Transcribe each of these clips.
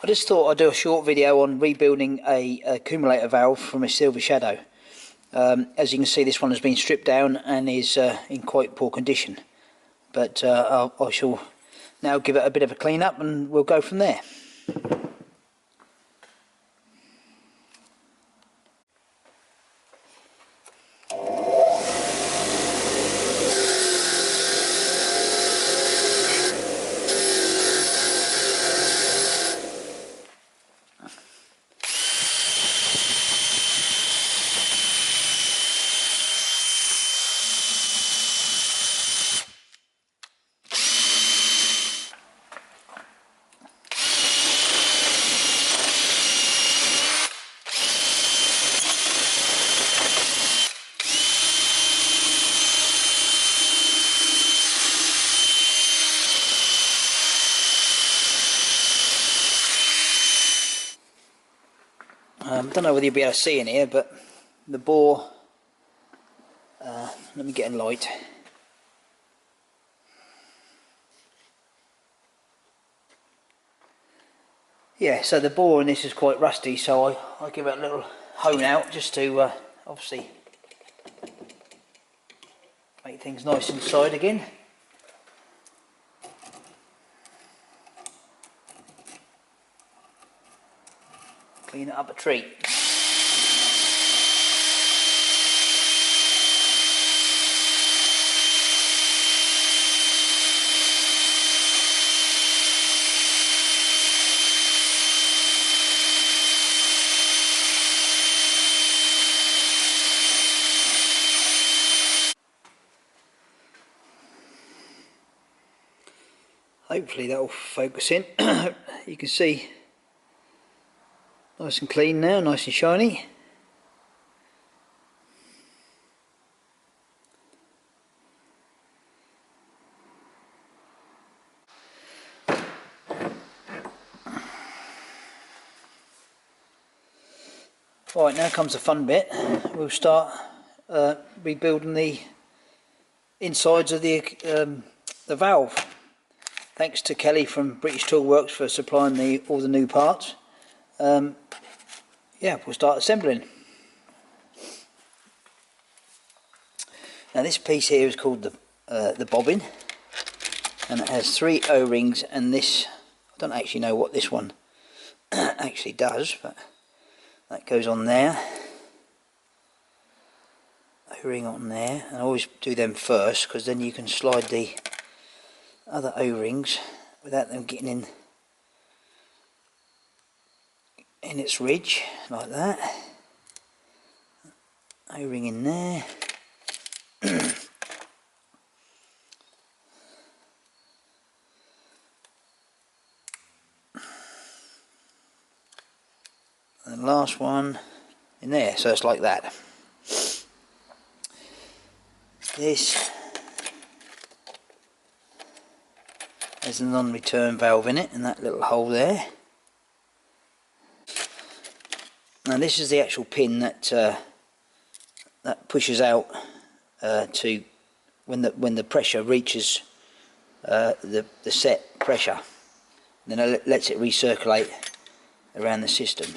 I just thought I'd do a short video on rebuilding a accumulator valve from a Silver Shadow. As you can see, this one has been stripped down and is in quite poor condition, but I shall now give it a bit of a clean up and we'll go from there. I don't know whether you'll be able to see in here, but the bore, let me get a light. Yeah, so the bore in this is quite rusty, so I give it a little hone out just to obviously make things nice inside again. Clean it up a treat. Hopefully that will focus in. You can see nice and clean now, nice and shiny. Right, now comes the fun bit. We'll start rebuilding the insides of the valve. Thanks to Kelly from British Tool Works for supplying all the new parts. Yeah, we'll start assembling. Now this piece here is called the bobbin, and it has 3 O-rings, and this, I don't actually know what this one actually does, but that goes on there, O-ring on there, and I always do them first because then you can slide the other O-rings without them getting in its ridge, like that. O-ring in there. And the last one in there, so it's like that. This has a non-return valve in it, in that little hole there. Now this is the actual pin that that pushes out to when the pressure reaches the set pressure, and then it lets it recirculate around the system.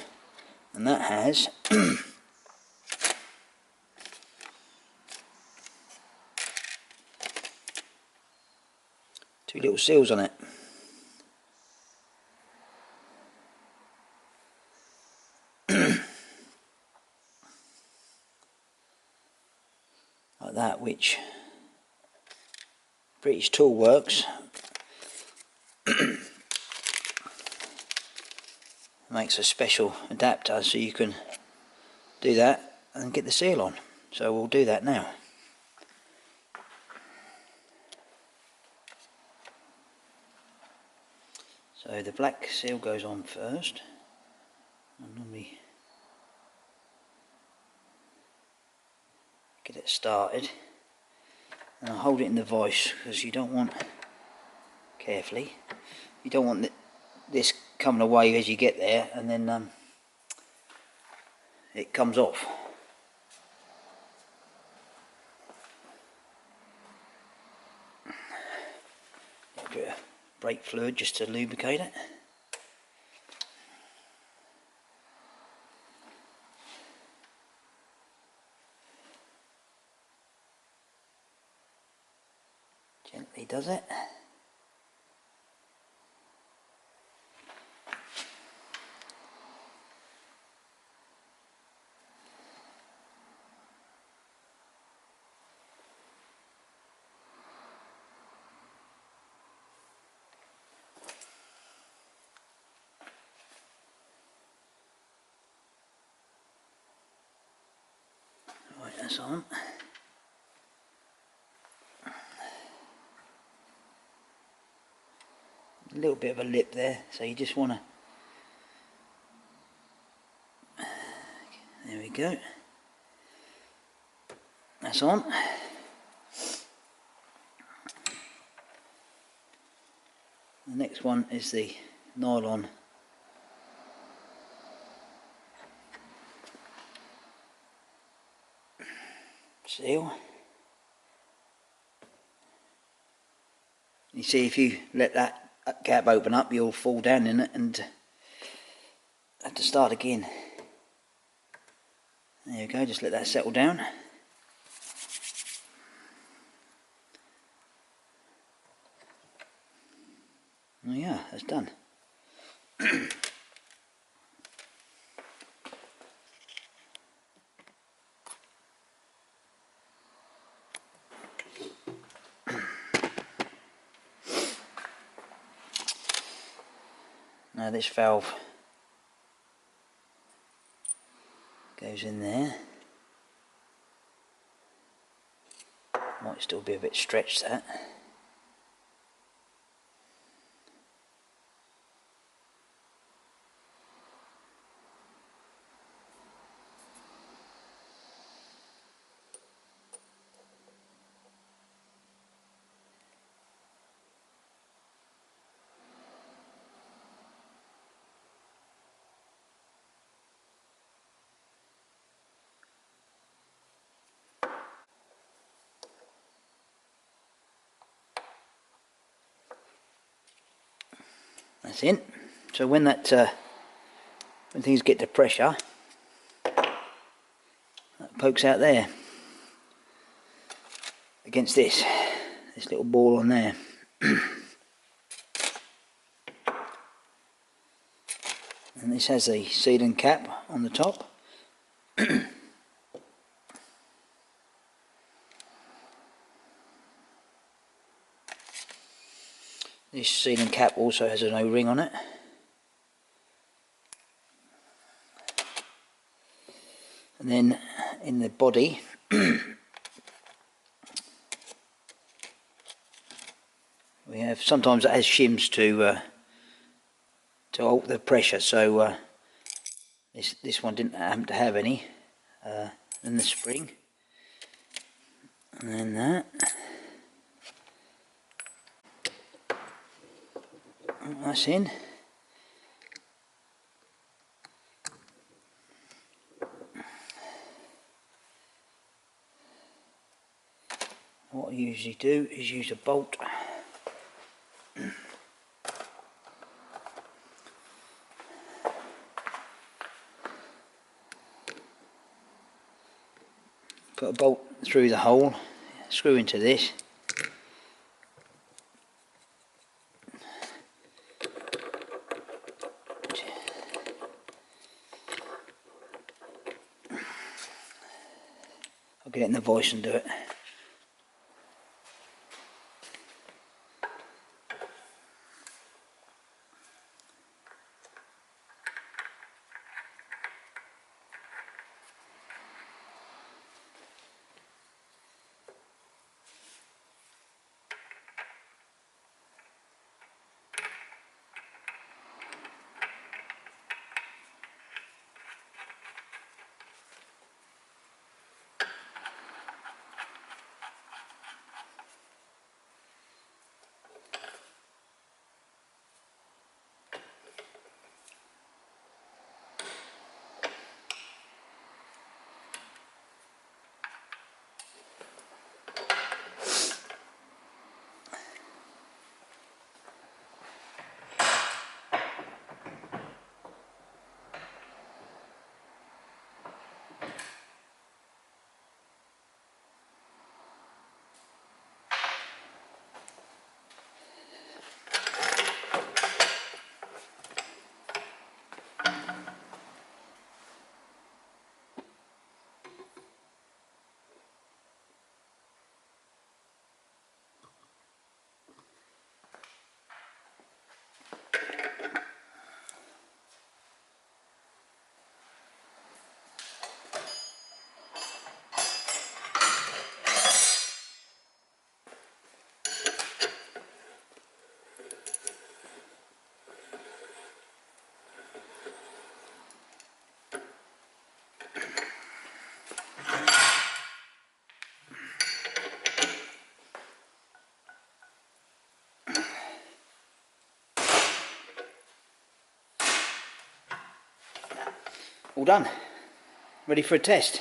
And that has 2 little seals on it. Like that, which British Tool Works makes a special adapter so you can do that and get the seal on. So we'll do that now. So the black seal goes on first. I normally get it started, and I'll hold it in the vise because you don't want, carefully, you don't want this coming away as you get there and then it comes off. A bit of brake fluid just to lubricate it. Gently does it. Right, that's on. A little bit of a lip there, so you just want to, there we go, that's on. The next one is the nylon seal. You see, if you let that cap open up, you'll fall down in it and have to start again. There you go, just let that settle down. Oh yeah, that's done. Now this valve goes in there. Might still be a bit stretched, that. That's in. So when that when things get to pressure, that pokes out there against this little ball on there. And this has a sealing cap on the top. This sealing cap also has an O-ring on it. And then in the body we have, sometimes it has shims to alter the pressure, so this one didn't happen to have any. And the spring, and then that. That's in. What I usually do is use a bolt. Put a bolt through the hole, screw into this. I'll get it in the voice and do it. all done, ready for a test.